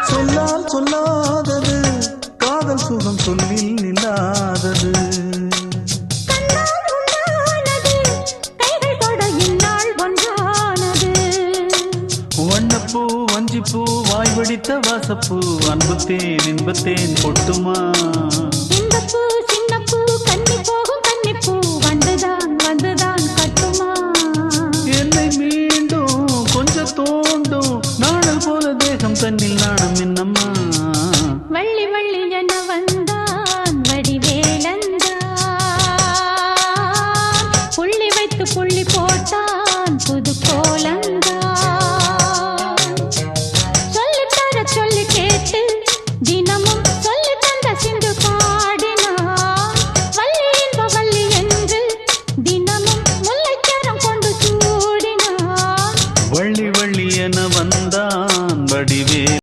சொல்லால் சொல்லாதது காதல் சுகம் சொல்லில் நில்லாதது. வண்ணப்பூ வஞ்சிப்பூ வாய் வடித்த வாசப்பூ அன்புத்தேன் இன்பத்தேன் பொட்டுமா. இந்தப்பூ சின்னப்பூ கன்னி போகும் கன்னிப்பூ வந்துதான் வந்துதான் கட்டுமா. என்னை மீண்டும் கொஞ்சம் தோண்டும் நாணல் போல தேகம் தன்னில் நாணம் என்னம்மா. வள்ளி வள்ளி